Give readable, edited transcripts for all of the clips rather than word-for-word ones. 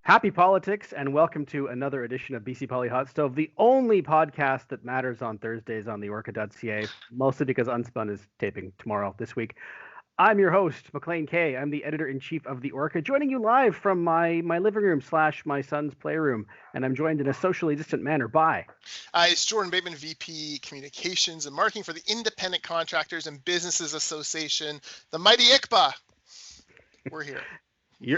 Happy politics, and welcome to another edition of BC Poly Hotstove, the only podcast that matters on Thursdays on the Orca.ca, mostly because Unspun is taping tomorrow this week. I'm your host, Maclean K. I'm the editor-in-chief of the Orca, joining you live from my living room / my son's playroom, and I'm joined in a socially distant manner by... It's Jordan Bateman, VP Communications and Marketing for the Independent Contractors and Businesses Association, the mighty ICBA. We're here.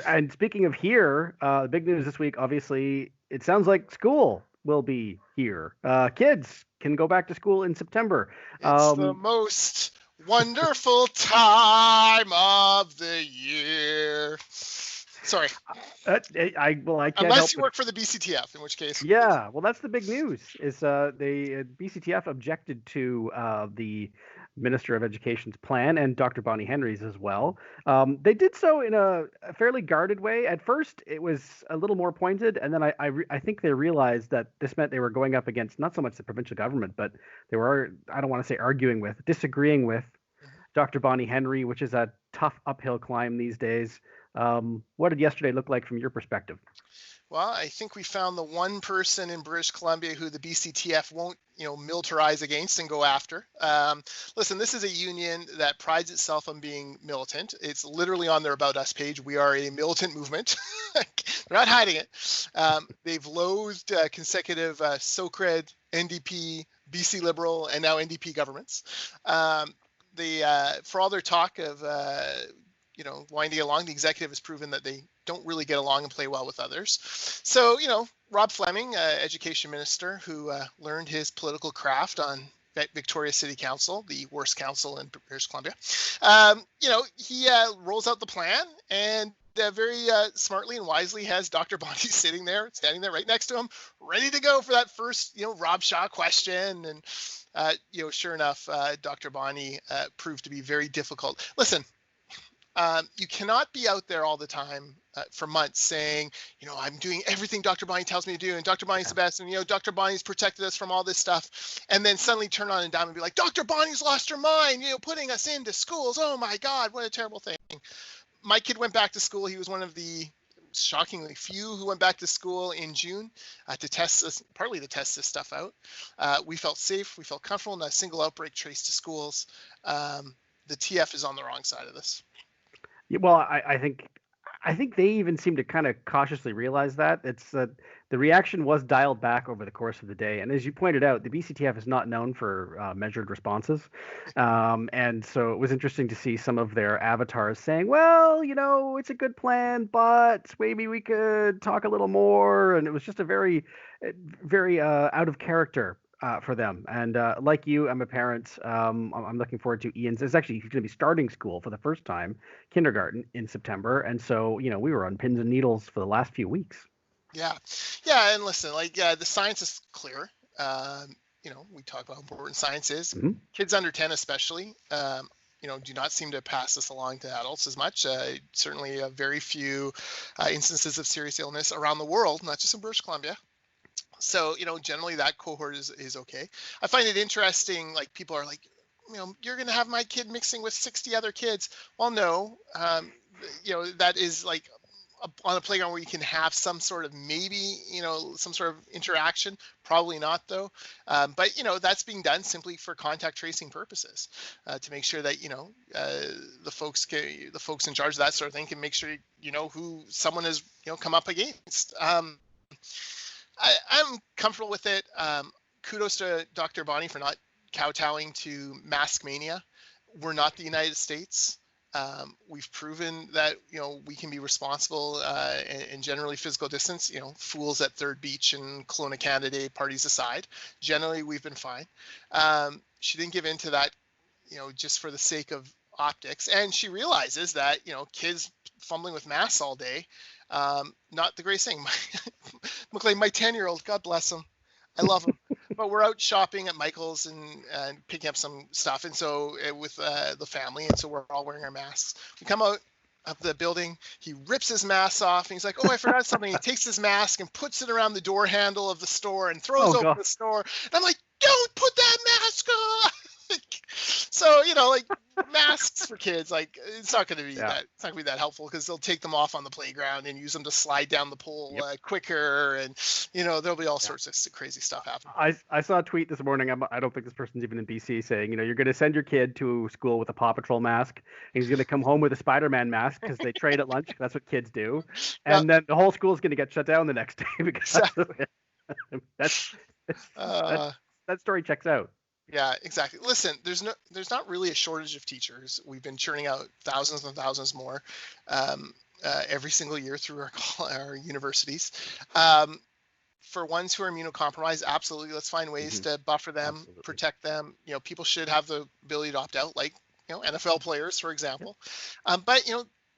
And speaking of here, the big news this week, obviously, it sounds like school will be here. Kids can go back to school in September. It's the most wonderful time of the year. Sorry. I can't Unless you work for the BCTF, in which case. Yeah, well, that's the big news. Is the BCTF objected to the Minister of Education's plan and Dr. Bonnie Henry's as well. They did so in a fairly guarded way. At first, it was a little more pointed, and then I think they realized that this meant they were going up against not so much the provincial government, but they were, I don't want to say disagreeing with Dr. Bonnie Henry, which is a tough uphill climb these days. What did yesterday look like from your perspective? Well, I think we found the one person in British Columbia who the BCTF won't, militarize against and go after. Listen, this is a union that prides itself on being militant. It's literally on their About Us page. We are a militant movement. They're not hiding it. They've loathed consecutive SOCRED, NDP, BC Liberal, and now NDP governments. For all their talk of winding along, the executive has proven that they don't really get along and play well with others. So, Rob Fleming, education minister, who learned his political craft on Victoria City Council, the worst council in British Columbia, he rolls out the plan and very smartly and wisely has Dr. Bonnie standing there right next to him, ready to go for that first, Rob Shaw question. And, sure enough, Dr. Bonnie proved to be very difficult. Listen, you cannot be out there all the time for months saying, I'm doing everything Dr. Bonnie tells me to do, and Dr. Bonnie's the best, and Dr. Bonnie's protected us from all this stuff, and then suddenly turn on a dime and be like, Dr. Bonnie's lost her mind, putting us into schools. Oh my God, what a terrible thing. My kid went back to school. He was one of the shockingly few who went back to school in June partly to test this stuff out. We felt safe, we felt comfortable, not a single outbreak traced to schools. The TF is on the wrong side of this. Well, I think they even seem to kind of cautiously realize that. It's that the reaction was dialed back over the course of the day. And as you pointed out, the BCTF is not known for measured responses. And so it was interesting to see some of their avatars saying, well, it's a good plan, but maybe we could talk a little more. And it was just a very, very out of character for them. And like you, I'm a parent. I'm looking forward to Ian's. He's going to be starting school for the first time, kindergarten, in September. And so, we were on pins and needles for the last few weeks. Yeah. And listen, the science is clear. We talk about how important science is. Mm-hmm. Kids under 10 especially, do not seem to pass this along to adults as much. Certainly very few instances of serious illness around the world, not just in British Columbia. So, generally that cohort is okay. I find it interesting, people are like, you're going to have my kid mixing with 60 other kids. Well, no, that is on a playground where you can have some sort of some sort of interaction. Probably not, though. But, that's being done simply for contact tracing purposes to make sure that, the folks in charge of that sort of thing can make sure, who someone has, come up against. I'm comfortable with it. Kudos to Dr. Bonnie for not kowtowing to mask mania. We're not the United States. We've proven that, we can be responsible and generally physical distance, fools at Third Beach and Kelowna Canada parties aside. Generally, we've been fine. She didn't give in to that, just for the sake of optics. And she realizes that, kids fumbling with masks all day, not the greatest thing. Maclean, my 10-year-old, God bless him, I love him, but we're out shopping at Michael's and picking up some stuff, and so with the family, and so we're all wearing our masks. We come out of the building, he rips his mask off, and he's like, oh, I forgot something. He takes his mask and puts it around the door handle of the store and throws open the store, and I'm like, don't put that mask on. So, like masks for kids, like it's not going to be Yeah. it's not going to be that helpful because they'll take them off on the playground and use them to slide down the pole Yep. quicker, and there'll be all Yeah. sorts of crazy stuff happening. I saw a tweet this morning. I don't think this person's even in BC, saying, you're going to send your kid to school with a Paw Patrol mask, and he's going to come home with a Spider-Man mask because they trade at lunch. That's what kids do. Yeah, And then the whole school is going to get shut down the next day because that's that story checks out. yeah, exactly. Listen, there's not really a shortage of teachers. We've been churning out thousands and thousands more every single year through our universities. For ones who are immunocompromised, absolutely, let's find ways to buffer them, Absolutely. protect them. People should have the ability to opt out, like NFL players, for example. But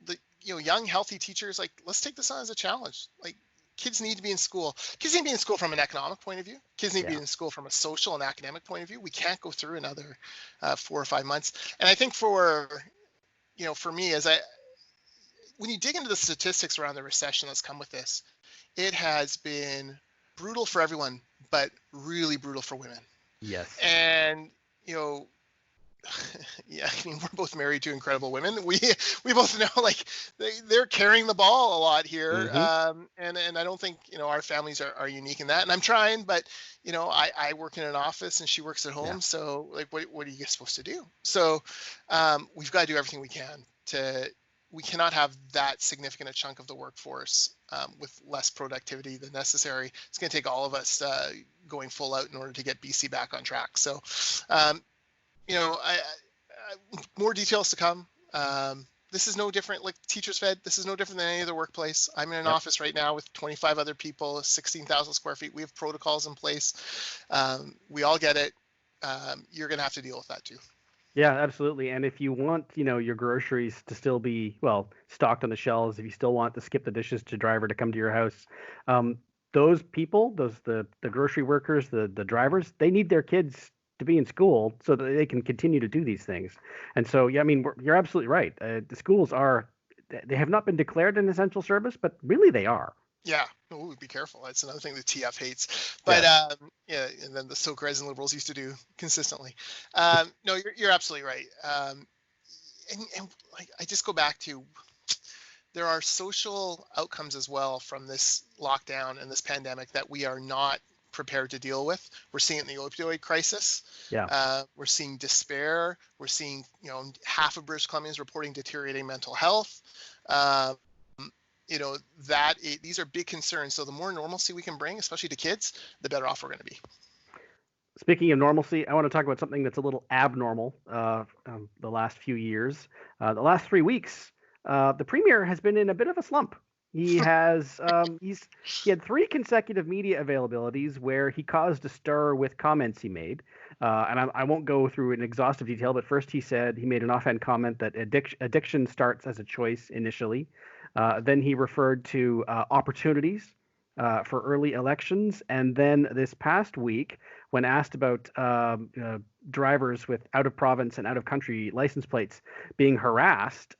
the young, healthy teachers, like, let's take this on as a challenge. Like, kids need to be in school. Kids need to be in school from an economic point of view. Kids need to be in school from a social and academic point of view. We can't go through another 4 or 5 months. And I think for me, when you dig into the statistics around the recession that's come with this, it has been brutal for everyone, but really brutal for women. Yes. And yeah, I mean, we're both married to incredible women. We both know, like, they're carrying the ball a lot here. And I don't think our families are unique in that. And I'm trying, but I work in an office and she works at home. Yeah. So, like, what are you supposed to do? So we've got to do everything we can we cannot have that significant a chunk of the workforce with less productivity than necessary. It's going to take all of us going full out in order to get BC back on track. So, more details to come. This is no different, like Teachers Fed, this is no different than any other workplace. I'm in an office right now with 25 other people, 16,000 square feet. We have protocols in place. We all get it. You're going to have to deal with that too. Yeah, absolutely. And if you want, your groceries to still be, stocked on the shelves, if you still want to skip the dishes to driver to come to your house, those people, the grocery workers, the drivers, they need their kids to be in school so that they can continue to do these things. And so, yeah, I mean, you're absolutely right. The schools they have not been declared an essential service, but really they are. Yeah. Ooh, be careful. That's another thing the TF hates. But yeah, and then the Stoke Res and Liberals used to do consistently. No, you're absolutely right. And like, I just go back to, there are social outcomes as well from this lockdown and this pandemic that we are not prepared to deal with. We're seeing it in the opioid crisis. Yeah. We're seeing despair. We're seeing, half of British Columbians reporting deteriorating mental health. These are big concerns. So the more normalcy we can bring, especially to kids, the better off we're going to be. Speaking of normalcy, I want to talk about something that's a little abnormal the last few years. The last 3 weeks, the Premier has been in a bit of a slump. He has he had 3 consecutive media availabilities where he caused a stir with comments he made. And I won't go through an exhaustive detail, but first he said he made an offhand comment that addiction starts as a choice initially. Then he referred to opportunities for early elections. And then this past week, when asked about drivers with out-of-province and out-of-country license plates being harassed,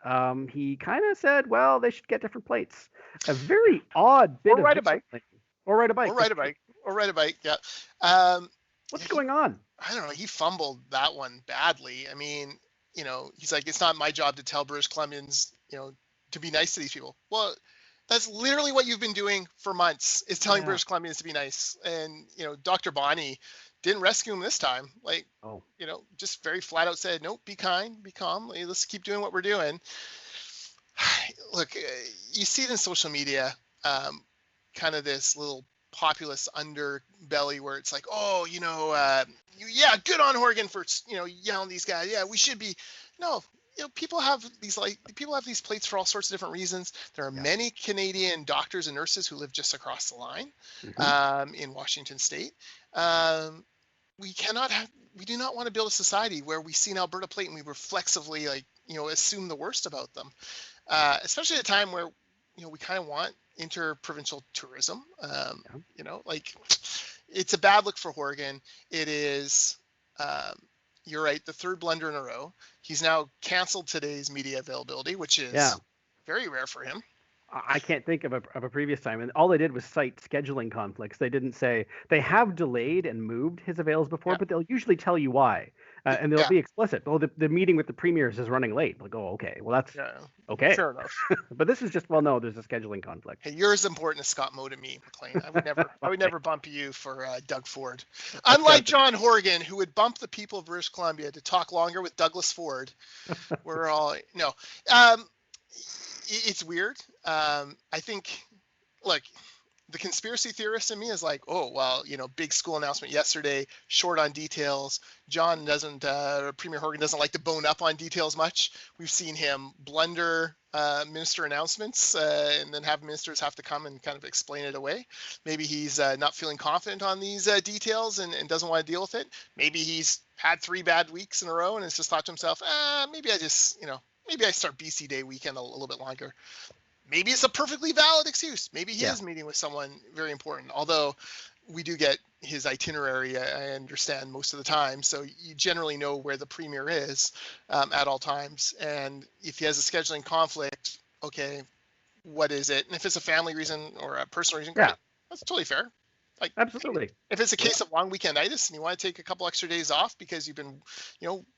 he kind of said, well, they should get different plates. A very odd bit or ride a bike. Or ride a bike. Or ride a bike, yeah. What's going on? I don't know. He fumbled that one badly. I mean, he's like, it's not my job to tell British Columbians, to be nice to these people. Well, that's literally what you've been doing for months, is telling British Columbians to be nice. And, Dr. Bonnie didn't rescue him this time. Like, just very flat out said, nope, be kind, be calm. Let's keep doing what we're doing. Look, you see it in social media, kind of this little populist underbelly where it's like, oh, good on Horgan for, yelling these guys. Yeah, we should be. No, people have these plates for all sorts of different reasons. There are many Canadian doctors and nurses who live just across the line in Washington State. We do not want to build a society where we see an Alberta plate and we reflexively assume the worst about them, especially at a time where, we kind of want interprovincial tourism. It's a bad look for Horgan. It is, you're right, the 3rd blunder in a row. He's now canceled today's media availability, which is very rare for him. I can't think of a previous time, and all they did was cite scheduling conflicts. They didn't say they have delayed and moved his avails before, Yeah, but they'll usually tell you why, and they'll yeah, be explicit. Oh, the meeting with the premiers is running late. Like, oh, okay, well that's yeah. okay, Fair enough. but this is just, well, no, there's a scheduling conflict. Hey, you're as important as Scott Moe to me, Maclean. I would Okay. never bump you for Doug Ford. That's Unlike kind John Horgan, who would bump the people of British Columbia to talk longer with Douglas Ford. We're all no. It's weird. I think, look, the conspiracy theorist in me is like, oh, well, big school announcement yesterday, short on details. John doesn't, Premier Horgan doesn't like to bone up on details much. We've seen him blunder minister announcements and then have ministers have to come and kind of explain it away. Maybe he's not feeling confident on these details and doesn't want to deal with it. Maybe he's had 3 bad weeks in a row and has just thought to himself, maybe I just, maybe I start BC Day weekend a little bit longer. Maybe it's a perfectly valid excuse. Maybe he is meeting with someone very important, although we do get his itinerary, I understand, most of the time. So you generally know where the premier is at all times. And if he has a scheduling conflict, okay, what is it? And if it's a family reason or a personal reason, great. That's totally fair. Like, Absolutely. If it's a case of long weekenditis and you want to take a couple extra days off because you've been,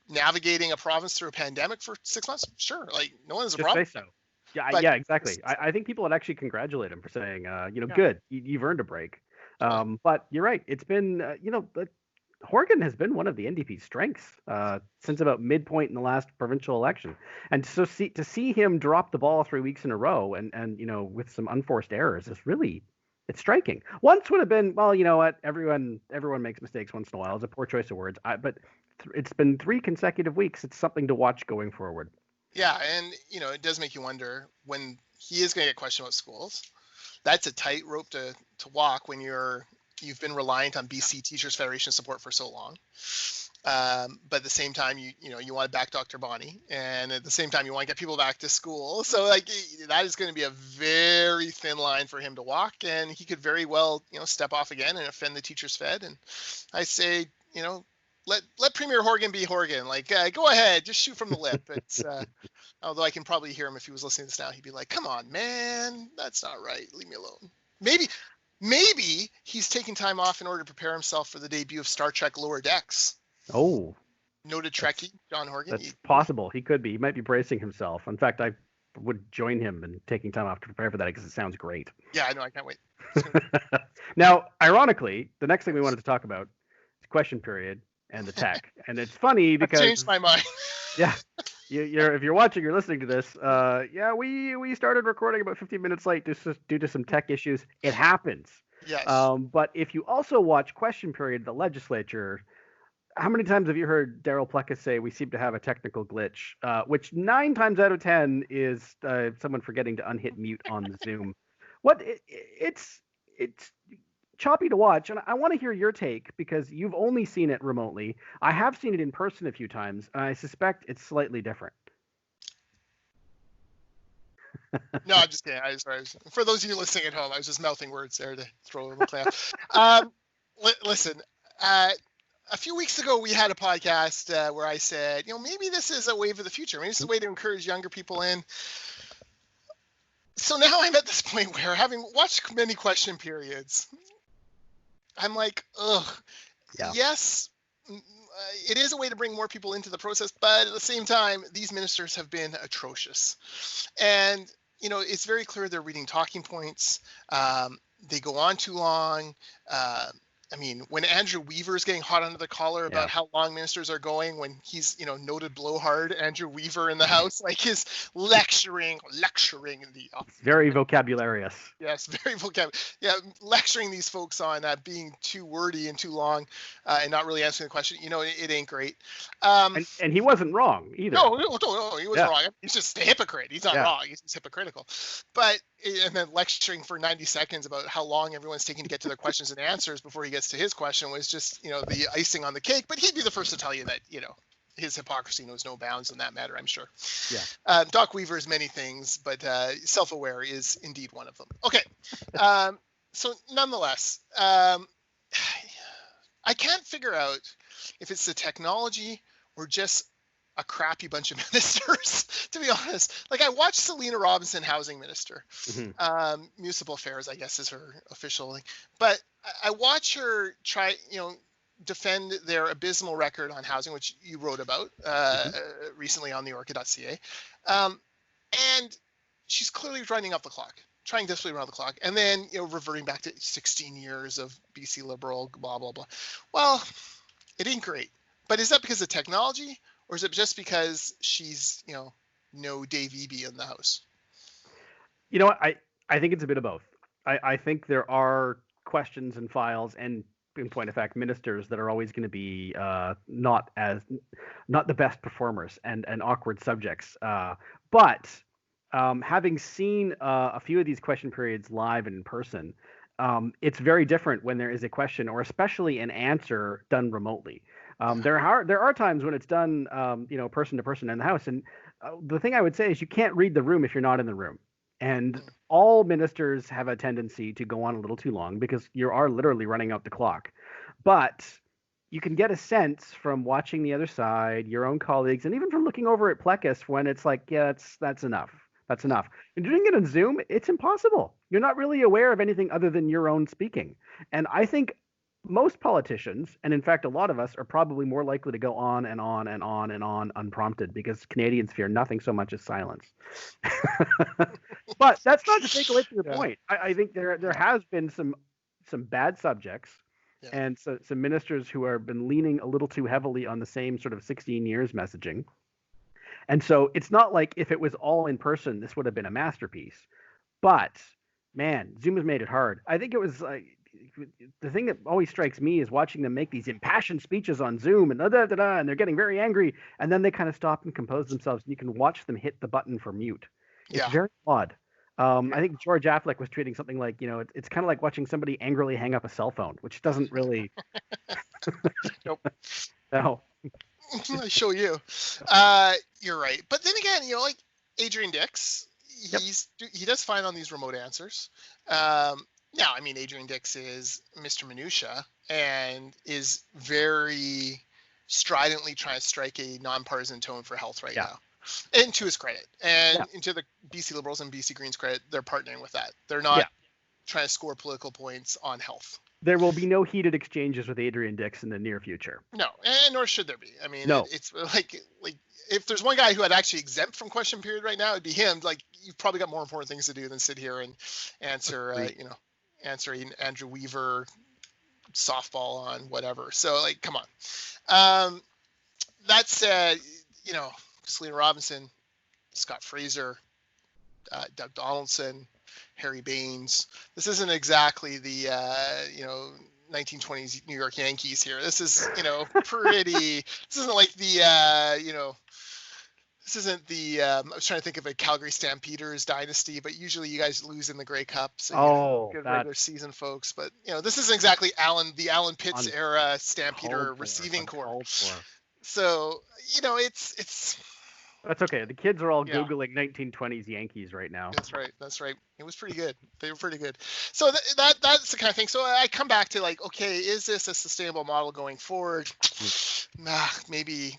navigating a province through a pandemic for 6 months, sure. Like, no one has a Just problem. say so. Yeah, But yeah, exactly. I think people would actually congratulate him for saying, good, you've earned a break. But you're right. It's been, Horgan has been one of the NDP's strengths since about midpoint in the last provincial election. And so to see him drop the ball 3 weeks in a row and with some unforced errors is really, it's striking. Once would have been, well, you know what, everyone makes mistakes once in a while. It's a poor choice of words. But it's been 3 consecutive weeks. It's something to watch going forward. Yeah, and it does make you wonder when he is going to get questioned about schools. That's a tightrope to walk when you've been reliant on BC Teachers Federation support for so long. But at the same time, you want to back Dr. Bonnie, and at the same time, you want to get people back to school. So that is going to be a very thin line for him to walk, and he could very well step off again and offend the Teachers Fed. And I say let Premier Horgan be Horgan. Like, go ahead, just shoot from the lip. It's although I can probably hear him if he was listening to this now. He'd be like, "Come on, man, that's not right. Leave me alone." Maybe he's taking time off in order to prepare himself for the debut of Star Trek Lower Decks. Oh, noted Trekkie John Horgan. That's possible. He could be. He might be bracing himself. In fact, I would join him in taking time off to prepare for that because it sounds great. Yeah, I know. I can't wait. Now, ironically, the next thing we wanted to talk about is question period and the tech. And it's funny because I've changed my mind. Yeah, if you're watching or listening to this, we started recording about 15 minutes late due to some tech issues. It happens. Yes. But if you also watch question period, the legislature, how many times have you heard Daryl Plecas say we seem to have a technical glitch, which 9 times out of 10 is someone forgetting to unhit mute on the Zoom. It's choppy to watch, and I want to hear your take because you've only seen it remotely. I have seen it in person a few times, and I suspect it's slightly different. No, I'm just kidding. For those of you listening at home, I was just mouthing words there to throw a play. Listen, a few weeks ago we had a podcast where I said, maybe this is a wave of the future. Maybe this is a way to encourage younger people in. So now I'm at this point where, having watched many question periods, I'm like, ugh, yeah. Yes, it is a way to bring more people into the process, but at the same time, these ministers have been atrocious. And, it's very clear they're reading talking points. They go on too long. When Andrew Weaver is getting hot under the collar about how long ministers are going, when he's, noted blowhard Andrew Weaver in the House, like his lecturing in the office. Very vocabularious. Yes, very vocabularious. Yeah, lecturing these folks on being too wordy and too long and not really answering the question. It ain't great. And he wasn't wrong either. No, he wasn't wrong. He's just a hypocrite. He's not wrong. He's just hypocritical. And then lecturing for 90 seconds about how long everyone's taking to get to their questions and answers before he gets to his question was just, the icing on the cake. But he'd be the first to tell you that, his hypocrisy knows no bounds in that matter, I'm sure. Yeah. Doc Weaver is many things, but self-aware is indeed one of them. Okay. So nonetheless, I can't figure out if it's the technology or just a crappy bunch of ministers, to be honest. Like, I watched Selena Robinson, housing minister, municipal affairs, I guess is her official thing. But I watch her try, defend their abysmal record on housing, which you wrote about recently on the orca.ca. And she's clearly running up the clock, trying desperately around the clock, and then, reverting back to 16 years of BC Liberal, blah, blah, blah. Well, it ain't great. But is that because of technology, or is it just because she's, no Dave Eby in the House? You know what? I think it's a bit of both. I think there are questions and files and, in point of fact, ministers that are always going to be not the best performers and awkward subjects. But having seen a few of these question periods live and in person, it's very different when there is a question or especially an answer done remotely. There are times when it's done, person to person in the House. And the thing I would say is you can't read the room if you're not in the room. And all ministers have a tendency to go on a little too long because you are literally running out the clock. But you can get a sense from watching the other side, your own colleagues, and even from looking over at Plecus when it's like, yeah, that's enough. That's enough. And doing it on Zoom, it's impossible. You're not really aware of anything other than your own speaking. And I think most politicians, and in fact, a lot of us, are probably more likely to go on and on and on and on unprompted because Canadians fear nothing so much as silence. But that's not to take away from your point. I think there has been some bad subjects and some ministers who have been leaning a little too heavily on the same sort of 16 years messaging. And so it's not like if it was all in person, this would have been a masterpiece. But, man, Zoom has made it hard. I think it was like, the thing that always strikes me is watching them make these impassioned speeches on Zoom and and they're getting very angry, and then they kind of stop and compose themselves, and you can watch them hit the button for mute. It's very odd. I think George Affleck was tweeting something like, it's kind of like watching somebody angrily hang up a cell phone, which doesn't really. Nope. No. I show you. You're right, but then again, like Adrian Dix, he does fine on these remote answers. Now, I mean, Adrian Dix is Mr. Minutia and is very stridently trying to strike a nonpartisan tone for health right now. And to his credit, and to the BC Liberals and BC Greens credit, they're partnering with that. They're not trying to score political points on health. There will be no heated exchanges with Adrian Dix in the near future. No, and nor should there be. I mean, it's like if there's one guy who had actually exempt from question period right now, it'd be him. Like, you've probably got more important things to do than sit here and answer, answering Andrew Weaver softball on whatever. So, like, come on. That said, Selena Robinson, Scott Fraser, Doug Donaldson, Harry Baines. This isn't exactly the 1920s New York Yankees here. This is pretty. This isn't like the This isn't the. I was trying to think of a Calgary Stampeders dynasty, but usually you guys lose in the Grey Cup. So good regular season, folks. But this isn't exactly the Alan Pitts era Stampeder receiving corps. So it's. That's okay. The kids are all Googling 1920s Yankees right now. That's right. It was pretty good. They were pretty good. So that's the kind of thing. So I come back to like, okay, is this a sustainable model going forward? Maybe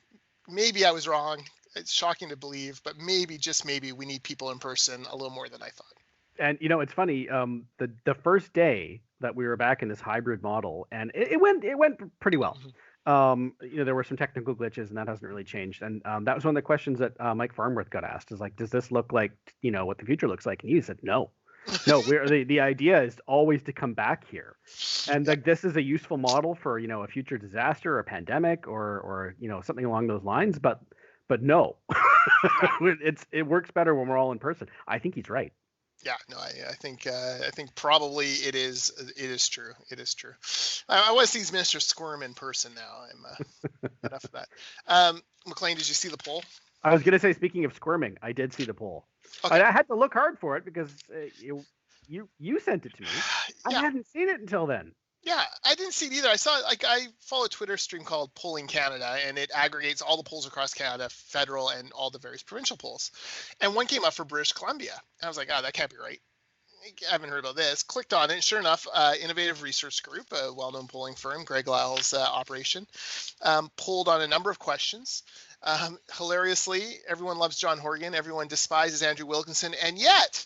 I was wrong. It's shocking to believe, but just maybe we need people in person a little more than I thought. And it's funny. The first day that we were back in this hybrid model, and it went pretty well. There were some technical glitches, and that hasn't really changed. And that was one of the questions that Mike Farnworth got asked: is like, does this look like what the future looks like? And he said, no. The idea is always to come back here, and like this is a useful model for a future disaster or a pandemic or something along those lines. But no, it works better when we're all in person. I think he's right. Yeah, no, I think probably it is true. It is true. I want to see these ministers squirm in person now. I'm enough of that. Maclean, did you see the poll? I was going to say, speaking of squirming, I did see the poll. Okay. I had to look hard for it because you sent it to me. I hadn't seen it until then. Yeah, I didn't see it either. I follow a Twitter stream called Polling Canada, and it aggregates all the polls across Canada, federal and all the various provincial polls. And one came up for British Columbia. And I was like, that can't be right. I haven't heard about this. Clicked on it. Sure enough, Innovative Research Group, a well-known polling firm, Greg Lyle's operation, polled on a number of questions. Hilariously, everyone loves John Horgan, everyone despises Andrew Wilkinson, and yet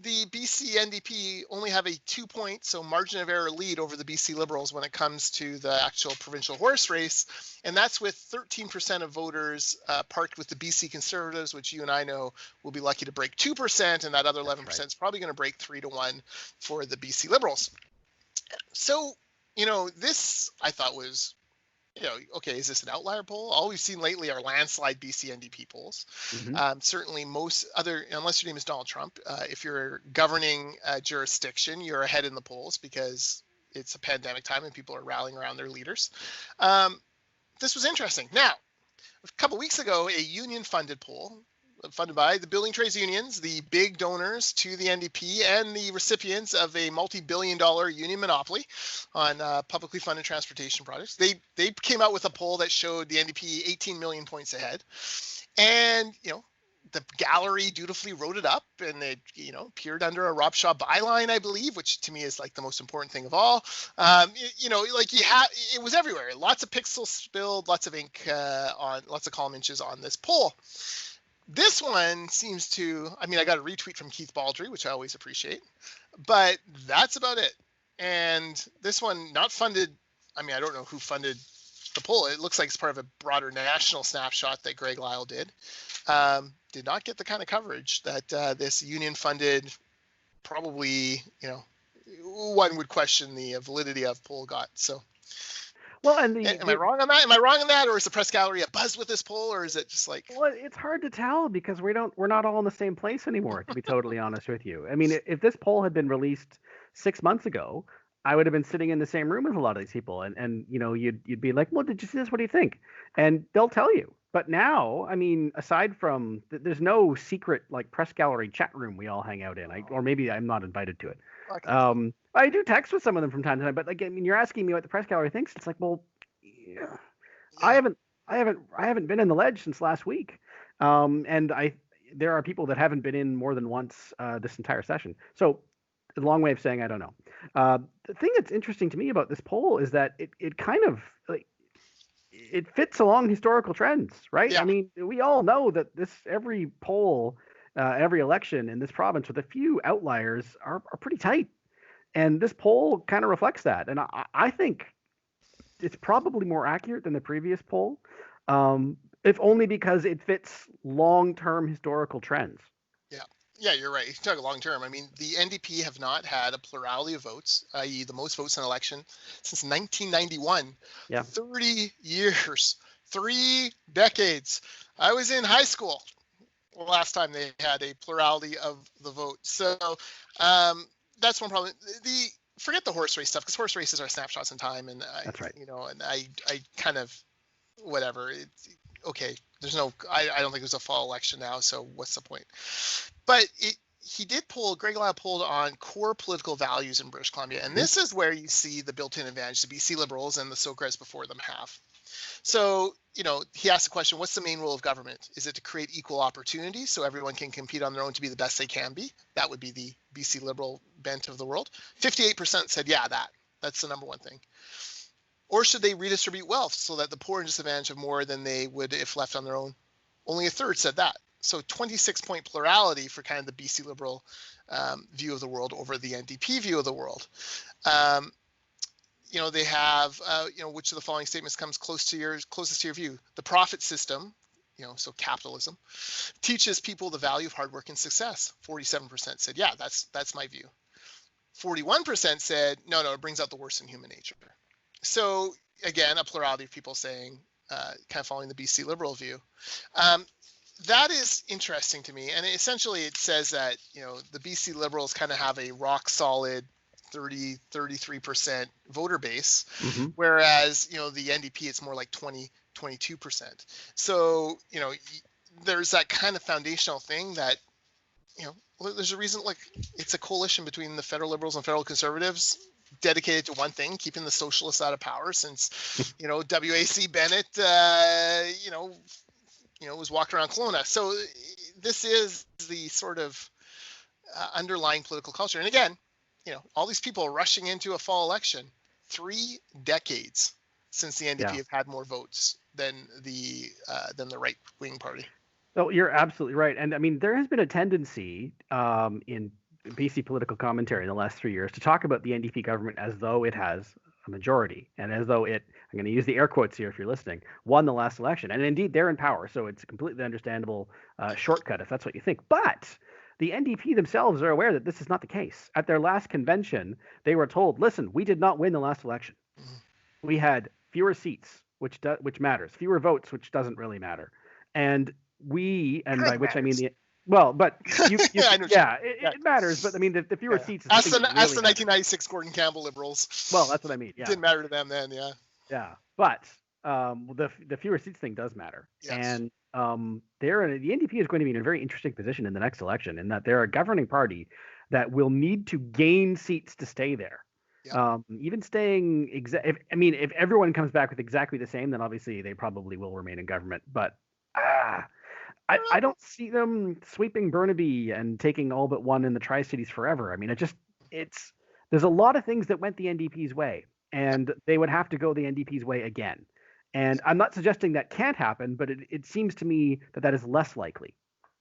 the BC NDP only have a 2-point, so margin of error lead over the BC Liberals when it comes to the actual provincial horse race. And that's with 13% of voters parked with the BC Conservatives, which you and I know will be lucky to break 2%, and that other 11% is probably going to break 3-1 for the BC Liberals. So, this I thought was, okay, is this an outlier poll? All we've seen lately are landslide BC NDP polls. Mm-hmm. Certainly most other, unless your name is Donald Trump, if you're governing a jurisdiction, you're ahead in the polls because it's a pandemic time and people are rallying around their leaders. This was interesting. Now, a couple weeks ago, a union-funded poll, funded by the building trades unions, the big donors to the NDP, and the recipients of a multi-billion-dollar union monopoly on publicly funded transportation projects. They came out with a poll that showed the NDP 18 million points ahead, and the gallery dutifully wrote it up, and it appeared under a Rob Shaw byline, I believe, which to me is like the most important thing of all. It was everywhere. Lots of pixels spilled, lots of ink on, lots of column inches on this poll. This one seems to, I got a retweet from Keith Baldry, which I always appreciate, but that's about it. And this one, not funded, I don't know who funded the poll. It looks like it's part of a broader national snapshot that Greg Lyle did. Did not get the kind of coverage that this union-funded, probably, one would question the validity of poll got. So. Well, and am I wrong on that? Am I wrong on that, or is the press gallery abuzz with this poll, or is it just like? Well, it's hard to tell because we're not all in the same place anymore. To be totally honest with you, if this poll had been released 6 months ago, I would have been sitting in the same room as a lot of these people, and you'd be like, well, did you see this? What do you think? And they'll tell you. But now, aside from there's no secret like press gallery chat room we all hang out in, or maybe I'm not invited to it. Okay. I do text with some of them from time to time, but you're asking me what the press gallery thinks. It's like, well, yeah. I haven't been in the ledge since last week, and there are people that haven't been in more than once this entire session. So, a long way of saying I don't know. The thing that's interesting to me about this poll is that it kind of it fits along historical trends, right? Yeah. We all know that every poll, every election in this province, with a few outliers, are pretty tight. And this poll kind of reflects that. And I think it's probably more accurate than the previous poll, if only because it fits long-term historical trends. Yeah, you're right. You talk long term. The NDP have not had a plurality of votes, i.e. the most votes in an election, since 1991. Yeah. 30 years, 3 decades. I was in high school the last time they had a plurality of the vote. So that's one problem. Forget the horse race stuff, because horse races are snapshots in time, and that's right. And I kind of whatever. Okay, there's no. I don't think there's a fall election now, so what's the point? But he did poll. Greg Lyle polled on core political values in British Columbia, and this is where you see the built-in advantage the BC Liberals and the Socreds before them have. So, he asked the question, what's the main role of government? Is it to create equal opportunity so everyone can compete on their own to be the best they can be? That would be the BC Liberal bent of the world. 58% said, yeah, that's the number one thing. Or should they redistribute wealth so that the poor and disadvantaged have more than they would if left on their own? Only a third said that. So 26-point plurality for kind of the BC Liberal view of the world over the NDP view of the world. They have, which of the following statements comes closest to your view? The profit system, so capitalism, teaches people the value of hard work and success. 47% said, yeah, that's my view. 41% said, no, it brings out the worst in human nature. So again, a plurality of people saying, kind of following the BC Liberal view. That is interesting to me. And essentially it says that, the BC Liberals kind of have a rock solid 33% voter base, whereas, the NDP, it's more like 22%. So, there's that kind of foundational thing that, there's a reason, like, it's a coalition between the federal Liberals and federal Conservatives dedicated to one thing, keeping the socialists out of power since, W.A.C. Bennett, was walking around Kelowna. So this is the sort of underlying political culture. And again, all these people rushing into a fall election, 3 decades since the NDP have had more votes than the right-wing party. Oh, you're absolutely right. And I mean, there has been a tendency in BC political commentary in the last 3 years to talk about the NDP government as though it has a majority and as though it, I'm going to use the air quotes here if you're listening, won the last election. And indeed, they're in power. So it's a completely understandable shortcut if that's what you think. But the NDP themselves are aware that this is not the case. At their last convention, they were told, listen, we did not win the last election. We had fewer seats, which matters, fewer votes, which doesn't really matter. And by which I mean but it matters. But I mean, the fewer seats. Ask the 1996 Gordon Campbell Liberals. Well, that's what I mean. Yeah, didn't matter to them then. Yeah. Yeah, but the fewer seats thing does matter, and the NDP is going to be in a very interesting position in the next election, in that they're a governing party that will need to gain seats to stay there. Yeah. Even staying if everyone comes back with exactly the same, then obviously they probably will remain in government. But I don't see them sweeping Burnaby and taking all but one in the Tri-Cities forever. I mean, there's a lot of things that went the NDP's way, and they would have to go the NDP's way again. And I'm not suggesting that can't happen, but it seems to me that is less likely.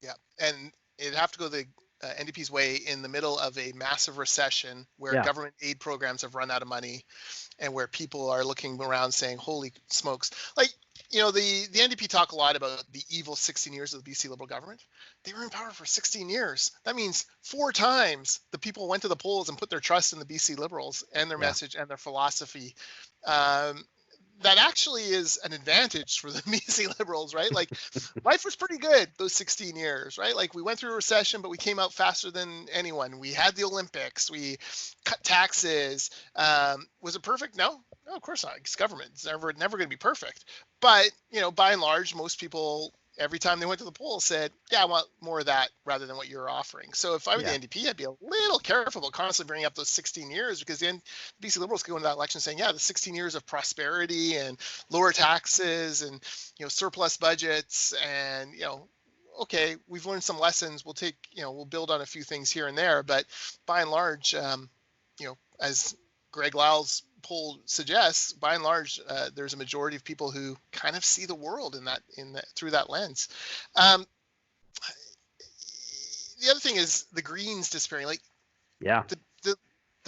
Yeah, and it'd have to go the NDP's way in the middle of a massive recession where government aid programs have run out of money, and where people are looking around saying, holy smokes. Like, the NDP talk a lot about the evil 16 years of the BC Liberal government. They were in power for 16 years. That means 4 times the people went to the polls and put their trust in the BC Liberals and their message and their philosophy. That actually is an advantage for the BC Liberals, right? Like, life was pretty good those 16 years, right? Like, we went through a recession, but we came out faster than anyone. We had the Olympics. We cut taxes. Was it perfect? No, of course not. It's government. It's never going to be perfect. But, by and large, most people, every time they went to the poll, said, yeah, I want more of that rather than what you're offering. So if I were the NDP, I'd be a little careful about constantly bringing up those 16 years, because then BC Liberals could go into that election saying, yeah, the 16 years of prosperity and lower taxes and, surplus budgets and, okay, we've learned some lessons. We'll take, we'll build on a few things here and there. But by and large, as Greg Lyle's poll suggests, by and large, there's a majority of people who kind of see the world in that through that lens. The other thing is the Greens disappearing. Like, the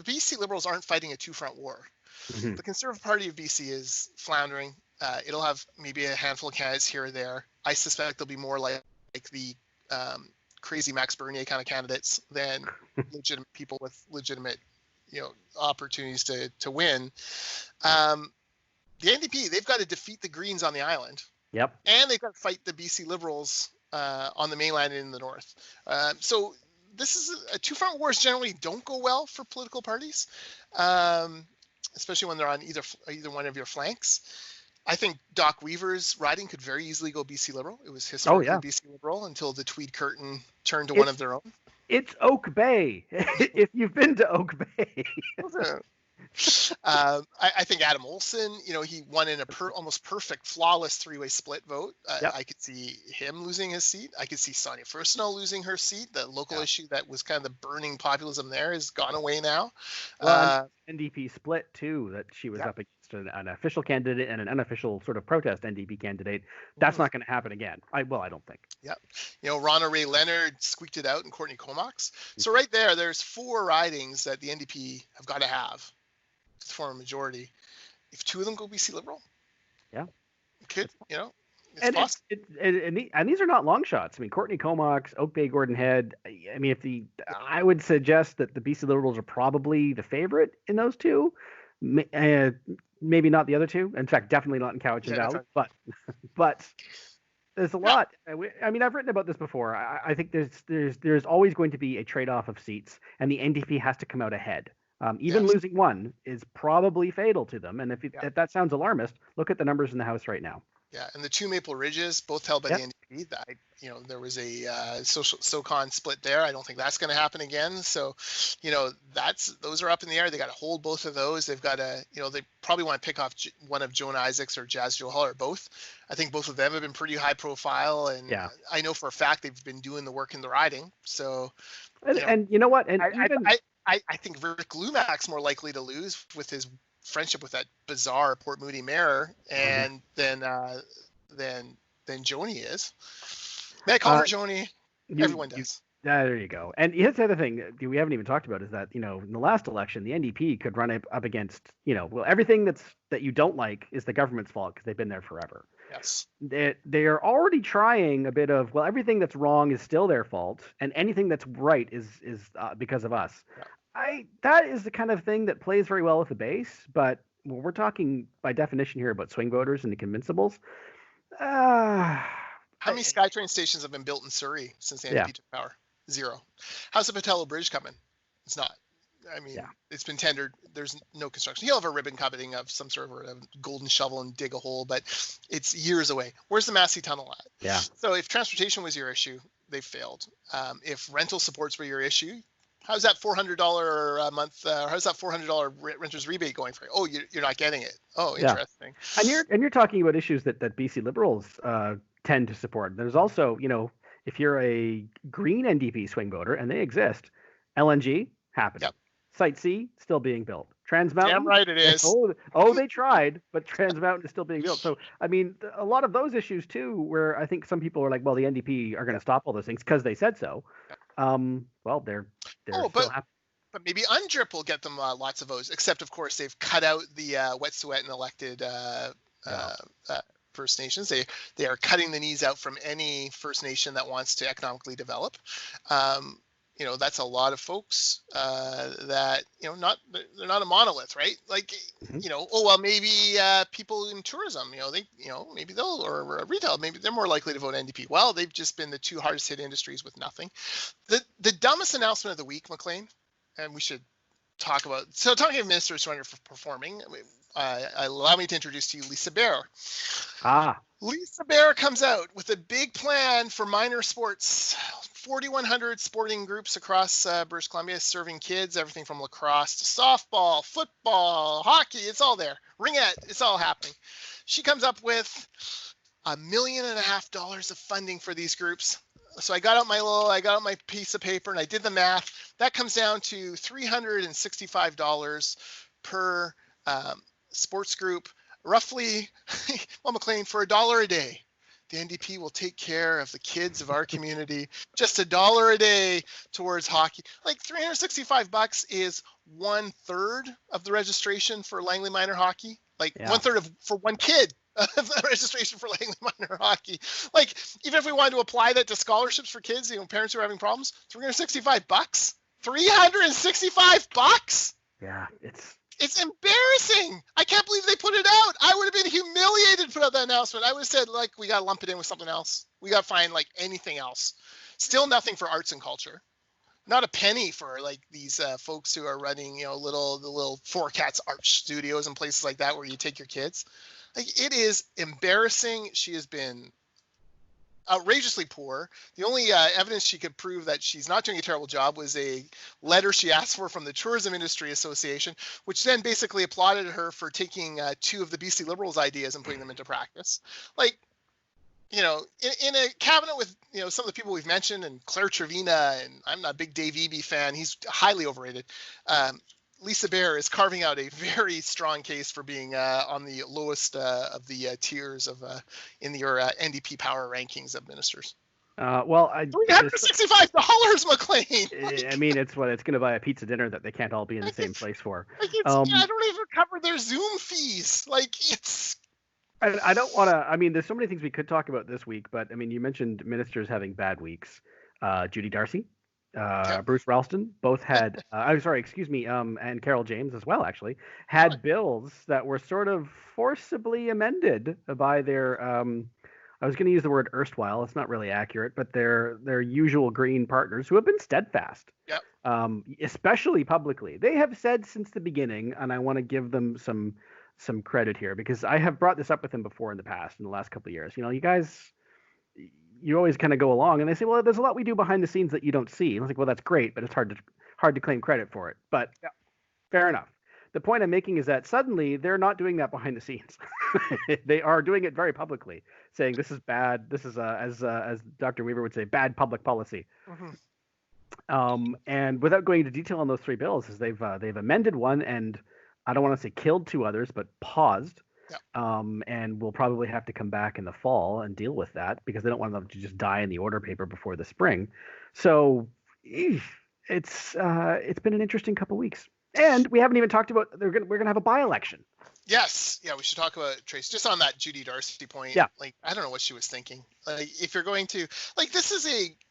BC Liberals aren't fighting a two-front war. Mm-hmm. The Conservative Party of BC is floundering. It'll have maybe a handful of candidates here or there. I suspect they'll be more like the crazy Max Bernier kind of candidates than legitimate people with legitimate opportunities to win. The NDP, they've got to defeat the Greens on the island. Yep. And they've got to fight the BC Liberals on the mainland and in the north. So this is a two-front wars generally don't go well for political parties, especially when they're on either one of your flanks. I think Doc Weaver's riding could very easily go BC Liberal. It was historically BC Liberal until the Tweed Curtain turned to one of their own. It's Oak Bay. If you've been to Oak Bay. I think Adam Olsen, he won in a almost perfect, flawless 3-way split vote. I could see him losing his seat. I could see Sonia Furstenau losing her seat. The local issue that was kind of the burning populism there has gone away now. Well, NDP split too, that she was up against an official candidate and an unofficial sort of protest NDP candidate. That's not going to happen again. I don't think. Yeah. Ronna Ray Leonard squeaked it out and Courtney Comox. So right there's 4 ridings that the NDP have got to have to form a majority. If 2 of them go BC Liberal, it could, it's possible. And these are not long shots. I mean, Courtney Comox, Oak Bay, Gordon Head. I mean, I would suggest that the BC Liberals are probably the favorite in those 2. Maybe not the other 2. In fact, definitely not in Cowichan Valley. But there's a lot. I mean, I've written about this before. I think there's always going to be a trade-off of seats, and the NDP has to come out ahead. Even losing one is probably fatal to them. And if that sounds alarmist, look at the numbers in the House right now. Yeah, and the 2 Maple Ridges, both held by the NDP. There was a SoCon split there. I don't think that's going to happen again. So, those are up in the air. They got to hold both of those. They've got to, they probably want to pick off one of Joan Isaacs or Jazz Jo Hall or both. I think both of them have been pretty high profile, and I know for a fact they've been doing the work in the riding. So, and you know what? And I think Rick Lumac's more likely to lose with his friendship with that bizarre Port Moody mayor, and then Joni is. May I call her Joni? Everyone does. There you go. And here's the other thing that we haven't even talked about is that, in the last election, the NDP could run up against, everything that you don't like is the government's fault because they've been there forever. Yes. They are already trying a bit of, well, everything that's wrong is still their fault, and anything that's right is because of us. Yeah. That is the kind of thing that plays very well with the base, but when we're talking by definition here about swing voters and the convincibles, how many SkyTrain stations have been built in Surrey since the NDP took power? 0. How's the Patello Bridge coming? It's not. I mean, it's been tendered. There's no construction. He'll have a ribbon cutting of some sort of a golden shovel and dig a hole, but it's years away. Where's the Massey Tunnel at? Yeah. So if transportation was your issue, they failed. If rental supports were your issue, how's that $400 a month? How's that $400 renter's rebate going for you? Oh, you're not getting it. Oh, interesting. And you're talking about issues that BC Liberals tend to support. There's also, if you're a green NDP swing voter, and they exist, LNG happening. Yep. Site C still being built. Trans Mountain. Damn right it is. They tried, but Trans Mountain is still being built. So, I mean, a lot of those issues too, where I think some people are like, well, the NDP are going to stop all those things because they said so. Well, they're still happening. But maybe UNDRIP will get them lots of votes, except of course they've cut out the wet and elected First Nations. They are cutting the knees out from any First Nation that wants to economically develop. That's a lot of folks that they're not a monolith, right? Like, maybe people in tourism, maybe they'll, or retail, maybe they're more likely to vote NDP. Well, they've just been the two hardest hit industries with nothing. The dumbest announcement of the week, Maclean, and we should talk about. So talking of ministers who are performing, allow me to introduce to you Lisa Bear. Lisa Bear comes out with a big plan for minor sports. 4,100 sporting groups across British Columbia serving kids, everything from lacrosse to softball, football, hockey. It's all there. Ringette, it's all happening. She comes up with $1.5 million of funding for these groups. So I got out my piece of paper and I did the math. That comes down to $365 per sports group, roughly. Well, Maclean, for $1 a day, the NDP will take care of the kids of our community. Just $1 a day towards hockey. Like $365 is 1/3 of the registration for Langley Minor Hockey. Like 1/3 for one kid of the registration for Langley Minor Hockey. Like, even if we wanted to apply that to scholarships for kids, parents who are having problems, $365. $365. Yeah, it's embarrassing. I can't believe they put it out. I would have been humiliated to put out that announcement. I would have said, like, we got to lump it in with something else. We got to find, like, anything else. Still nothing for arts and culture. Not a penny for, like, these folks who are running, the little Four Cats art studios and places like that where you take your kids. Like, it is embarrassing. She has been outrageously poor. The only evidence she could prove that she's not doing a terrible job was a letter she asked for from the Tourism Industry Association, which then basically applauded her for taking 2 of the BC Liberals' ideas and putting them into practice. Like, in a cabinet with, some of the people we've mentioned, and Claire Trevina, and I'm not a big Dave Eby fan, he's highly overrated. Lisa Bear is carving out a very strong case for being on the lowest of the tiers of in your NDP power rankings of ministers. Well, $365, Maclean. I mean, it's going to buy a pizza dinner that they can't all be in the same place for. Like, I don't even cover their Zoom fees. Like, it's. I don't want to. I mean, there's so many things we could talk about this week, but I mean, you mentioned ministers having bad weeks. Judy Darcy. Bruce Ralston both had, and Carol James as well, actually, had bills that were sort of forcibly amended by their, I was going to use the word erstwhile, it's not really accurate, but their usual Green partners who have been steadfast, especially publicly. They have said since the beginning, and I want to give them some credit here, because I have brought this up with them before in the past, in the last couple of years. You guys, you always kind of go along and they say, well, there's a lot we do behind the scenes that you don't see. And I was like, well, that's great, but it's hard to claim credit for it. But fair enough. The point I'm making is that suddenly they're not doing that behind the scenes. They are doing it very publicly, saying this is bad. This is, as Dr. Weaver would say, bad public policy. Mm-hmm. And without going into detail on those 3 bills, is they've amended one, and I don't want to say killed two others, but paused. Yeah. And we'll probably have to come back in the fall and deal with that because they don't want them to just die in the order paper before the spring. So it's been an interesting couple weeks, and we haven't even talked about we're gonna have a by-election. Yes, yeah, we should talk about Trace. Just on that Judy Darcy point, Yeah. like I don't know what she was thinking. Like if you're going to this is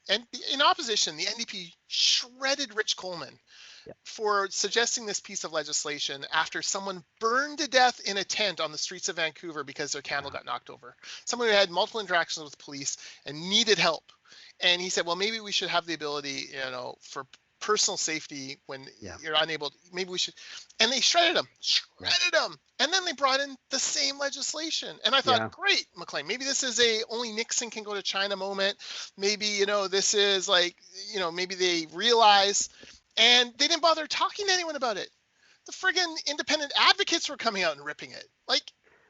in opposition, the NDP shredded Rich Coleman for suggesting this piece of legislation after someone burned to death in a tent on the streets of Vancouver because their candle got knocked over. Someone who had multiple interactions with police and needed help. And he said, well, maybe we should have the ability, for personal safety when you're unable to, maybe we should. And they shredded him. And then they brought in the same legislation. And I thought, great, Maclean, maybe this is a only Nixon can go to China moment. Maybe, this is maybe they realize. And they didn't bother talking to anyone about it. The friggin' independent advocates were coming out and ripping it.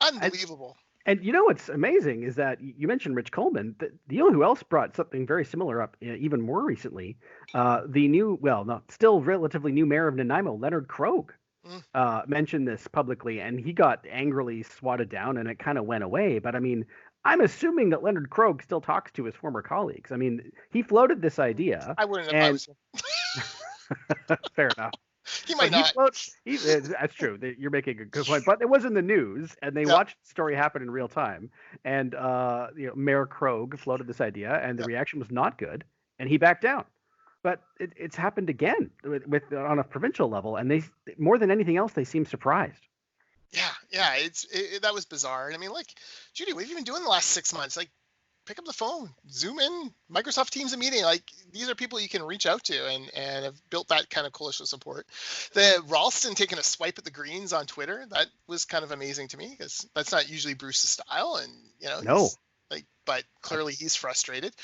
Unbelievable. And what's amazing is that you mentioned Rich Coleman. You know who else brought something very similar up even more recently? The new, still relatively new mayor of Nanaimo, Leonard Krogh, mentioned this publicly, and he got angrily swatted down, and it kind of went away. But I mean, I'm assuming that Leonard Krogh still talks to his former colleagues. I mean, he floated this idea. I wouldn't have opposed him. Fair enough. He might not. That's true. You're making a good point. But it was in the news, and they watched the story happen in real time. And Mayor Krogh floated this idea, and the reaction was not good, and he backed down. But it's happened again with on a provincial level, and they more than anything else, they seem surprised. Yeah. That was bizarre. I mean, Judy, what have you been doing the last 6 months? Pick up the phone, Zoom in, Microsoft Teams a meeting. These are people you can reach out to and have built that kind of coalition support. The Ralston taking a swipe at the Greens on Twitter, that was kind of amazing to me because that's not usually Bruce's style. And, no. But clearly he's frustrated.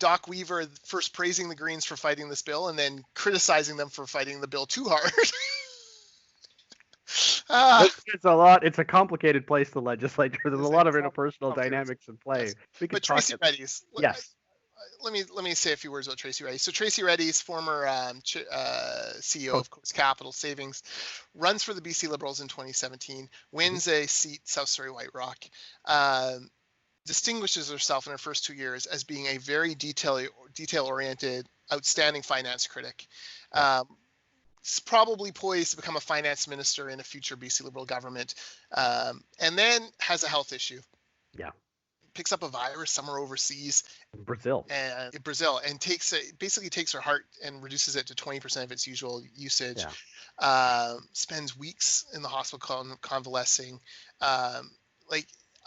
Doc Weaver first praising the Greens for fighting this bill and then criticizing them for fighting the bill too hard. It's a lot. It's a complicated place, the legislature. There's a lot of interpersonal dynamics in play. Yes. But Tracy Redies. Yes. Let me say a few words about Tracy Redies. So Tracy Redies, former CEO of Coast Capital Savings, runs for the BC Liberals in 2017, wins a seat, South Surrey White Rock, distinguishes herself in her first 2 years as being a very detail-oriented, outstanding finance critic. Probably poised to become a finance minister in a future BC Liberal government, and then has a health issue. Yeah. Picks up a virus somewhere overseas. Brazil. And basically takes her heart and reduces it to 20% of its usual usage. Yeah. Spends weeks in the hospital convalescing.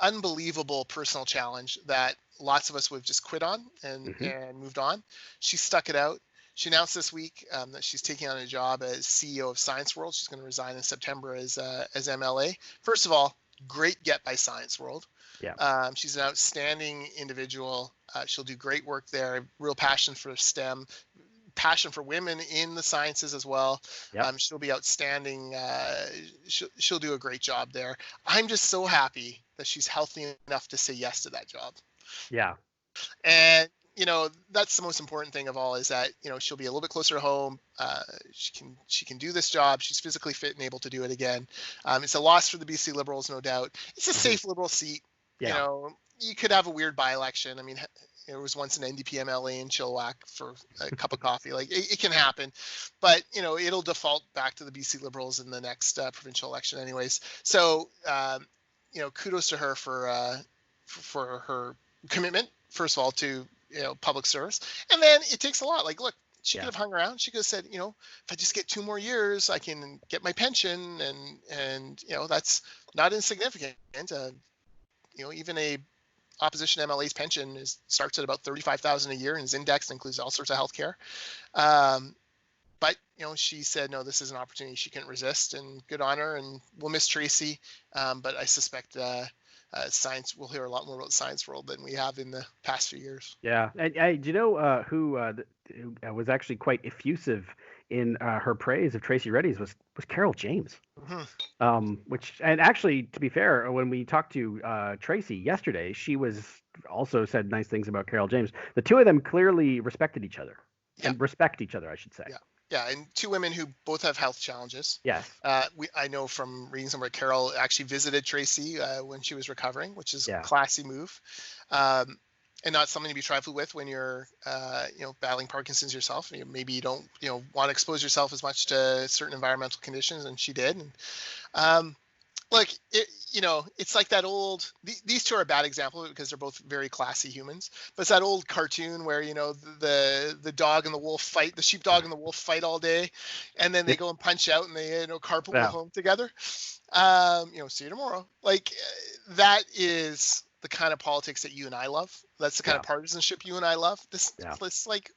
Unbelievable personal challenge that lots of us would have just quit on and moved on. She stuck it out. She announced this week that she's taking on a job as CEO of Science World. She's going to resign in September as MLA. First of all, great get by Science World. Yeah. She's an outstanding individual. She'll do great work there. Real passion for STEM, passion for women in the sciences as well. Yep. She'll be outstanding. She'll do a great job there. I'm just so happy that she's healthy enough to say yes to that job. Yeah. And that's the most important thing of all is that, she'll be a little bit closer to home. She can do this job. She's physically fit and able to do it again. It's a loss for the BC Liberals, no doubt. It's a safe Liberal seat. Yeah. You could have a weird by-election. I mean, there was once an NDP MLA in Chilliwack for a cup of coffee. It can happen, but it'll default back to the BC Liberals in the next provincial election anyways. So, kudos to her for her commitment, first of all, to public service. And then it takes a lot. Look, she could have hung around. She could have said, if I just get 2 more years, I can get my pension, and that's not insignificant. Even a opposition MLA's pension starts at about $35,000 a year and is indexed, includes all sorts of health care. But she said, no, this is an opportunity she couldn't resist, and good on her. And we'll miss Tracy, but I suspect science, we'll hear a lot more about Science World than we have in the past few years. Yeah. And do you know who was actually quite effusive in her praise of Tracy Redies was Carol James. Which, and actually, to be fair, when we talked to Tracy yesterday, she also said nice things about Carol James. The two of them clearly respected each other and respect each other, I should say. Yeah, and two women who both have health challenges. Yes. I know from reading somewhere Carol actually visited Tracy when she was recovering, which is a Yeah. classy move, and not something to be trifled with when you're battling Parkinson's yourself. Maybe you don't want to expose yourself as much to certain environmental conditions, and she did. And look, it's like that old. These two are a bad example because they're both very classy humans. But it's that old cartoon where the dog and the wolf fight, the sheepdog and the wolf fight all day, and then they go and punch out and they carpool home together. See you tomorrow. Like that is the kind of politics that you and I love. That's the kind of partisanship you and I love. This like,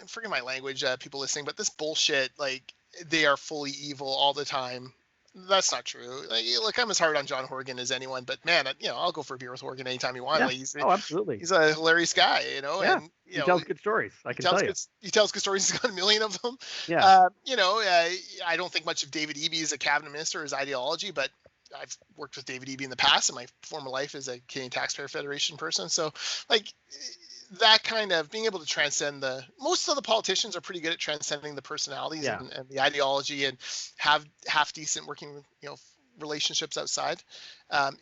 forget my language, people listening, but this bullshit, like they are fully evil all the time. That's not true. Like, look, I'm as hard on John Horgan as anyone, but man, I'll go for a beer with Horgan anytime you want. Yeah. Like, Absolutely. He's a hilarious guy, Yeah. and he tells good stories. I can tell you. He tells good stories. He's got a million of them. Yeah. I don't think much of David Eby as a cabinet minister or his ideology, but I've worked with David Eby in the past in my former life as a Canadian Taxpayer Federation person. So, like, that kind of being able to transcend most of the politicians are pretty good at transcending the personalities and the ideology and have half decent working relationships outside.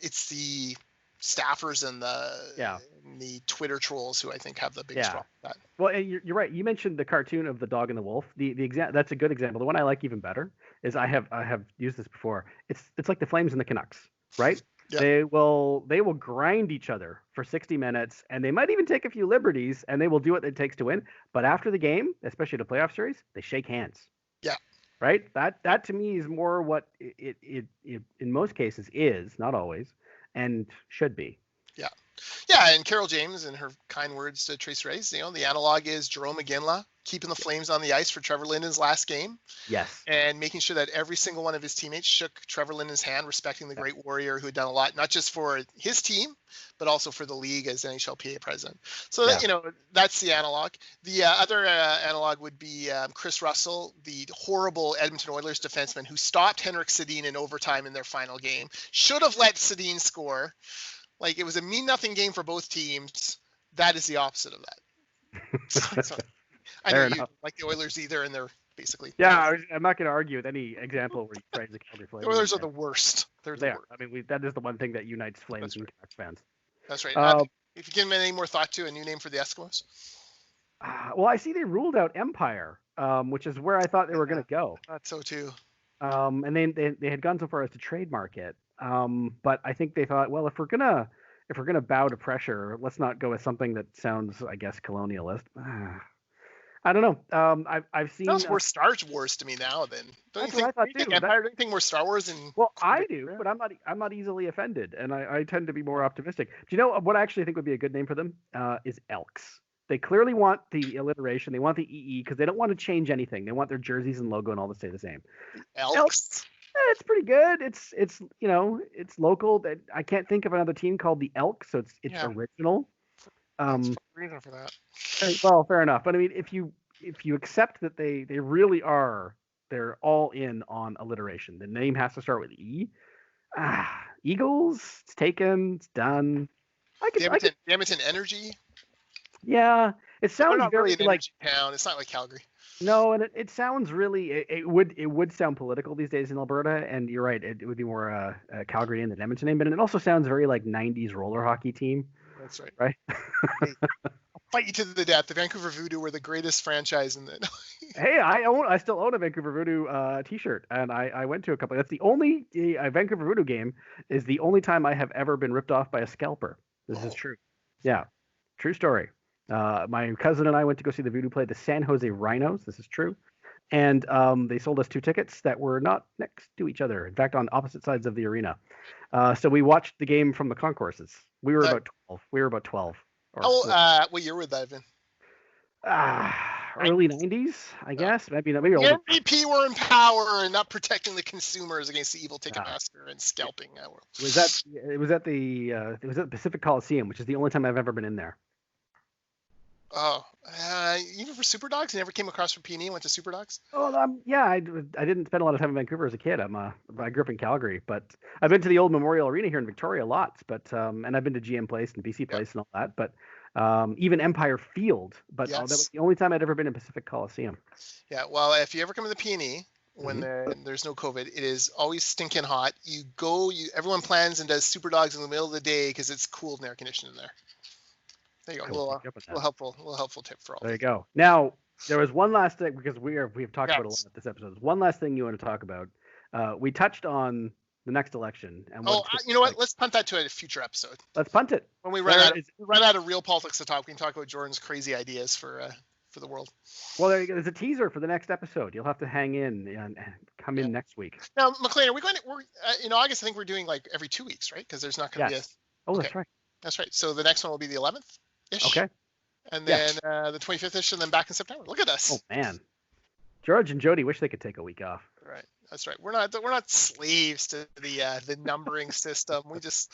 It's the staffers and the Twitter trolls who I think have the biggest problem with that. Well, and you're right. You mentioned the cartoon of the dog and the wolf. That's a good example. The one I like even better is I have used this before. It's like the Flames and the Canucks, right? Yeah. They will grind each other for 60 minutes, and they might even take a few liberties, and they will do what it takes to win. But after the game, especially the playoff series, they shake hands. Yeah. Right. That to me is more what it in most cases is, not always, and should be. Yeah. Yeah, and Carol James, in her kind words to Tracy Redies, the analog is Jerome McGinley keeping the Flames on the ice for Trevor Linden's last game. Yes. And making sure that every single one of his teammates shook Trevor Linden's hand, respecting the great warrior who had done a lot, not just for his team, but also for the league as NHLPA president. So, that's the analog. The other analog would be Chris Russell, the horrible Edmonton Oilers defenseman who stopped Henrik Sedin in overtime in their final game. Should have let Sedin score. Like, it was a mean-nothing game for both teams. That is the opposite of that. So, I know you like the Oilers either, and they're basically... Yeah, I'm not going to argue with any example where you praise the Calgary Flames. The Oilers are the worst. They're the worst. I mean, that is the one thing that unites Flames and Canucks fans. That's right. If you give them any more thought to a new name for the Eskimos? Well, I see they ruled out Empire, which is where I thought they were going to go. Thought so, too. And they had gone so far as to trademark it. But I think they thought, well, if we're gonna bow to pressure, let's not go with something that sounds, I guess, colonialist. I don't know. I've seen. Sounds more Star Wars to me now. Then don't you think Empire? Don't you think more Star Wars? Well, I do, but I'm not easily offended, and I tend to be more optimistic. Do you know what I actually think would be a good name for them? Is Elks. They clearly want the alliteration. They want the EE because they don't want to change anything. They want their jerseys and logo and all to stay the same. Elks. It's pretty good. It's local. I can't think of another team called the Elk, so it's original. Reason for that. Well, fair enough. But I mean, if you accept that they really are, they're all in on alliteration. The name has to start with E. Eagles. It's taken. It's done. The Edmonton Energy. Yeah, it sounds not very really an like town. It's not like Calgary. No, and it sounds really. It would sound political these days in Alberta, and you're right. It would be more a Calgary than Edmonton name, but it also sounds very like '90s roller hockey team. That's right. Right. I'll fight you to the death. The Vancouver Voodoo were the greatest franchise in the. Hey, I still own a Vancouver Voodoo T-shirt, and I went to a couple. That's the only Vancouver Voodoo game is the only time I have ever been ripped off by a scalper. This is true. Yeah, true story. My cousin and I went to go see the Voodoo play the San Jose Rhinos. This is true. And they sold us 2 tickets that were not next to each other. In fact, on opposite sides of the arena. So we watched the game from the concourses. We were about 12. What year would that have been? Early 90s, I guess. Maybe the NDP were in power and not protecting the consumers against the evil Ticketmaster and scalping. It was at the Pacific Coliseum, which is the only time I've ever been in there. Oh, even for Super Dogs, you never came across for P&E and went to Super Dogs? Oh, yeah, I didn't spend a lot of time in Vancouver as a kid. I grew up in Calgary, but I've been to the old Memorial Arena here in Victoria lots. But and I've been to GM Place and BC Place and all that. But even Empire Field. But that was Yes. the only time I'd ever been in Pacific Coliseum. Yeah. Well, if you ever come to the PNE when Mm-hmm. there's no COVID, it is always stinking hot. You go, everyone plans and does super dogs in the middle of the day because it's cool and air conditioned in there. There you go. I will take you up on that. Little helpful tip for all. There you go. Now, there was one last thing, because we've talked about a Yes. lot this episode. There's one last thing you want to talk about. We touched on the next election. And You know what? Let's punt that to a future episode. Let's punt it. When we run out of real politics to talk, we can talk about Jordan's crazy ideas for the world. Well, there you go. There's a teaser for the next episode. You'll have to hang in and come in next week. Now, Maclean, are we going to? In August, I think we're doing like every 2 weeks, right? Because there's not going to be a. Oh, that's right. That's right. So the next one will be the 11th ish. Okay. And then the 25th ish, and then back in September. Look at us. Oh man, George and Jody wish they could take a week off. Right. That's right. We're not slaves to the numbering system. We just,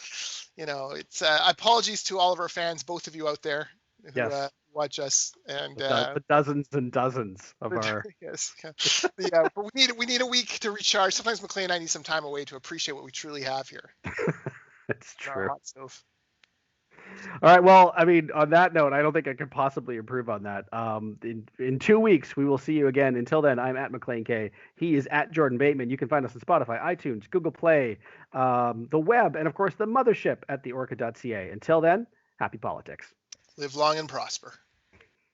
it's apologies to all of our fans, both of you out there who watch us, and the dozens and dozens of our. Yes. But we need a week to recharge. Sometimes Maclean and I need some time away to appreciate what we truly have here. It's true. Hotstove. All right. Well, I mean, on that note, I don't think I could possibly improve on that. In 2 weeks, we will see you again. Until then, I'm at Maclean K. He is at Jordan Bateman. You can find us on Spotify, iTunes, Google Play, the web, and of course the mothership at theorca.ca. Until then, happy politics. Live long and prosper.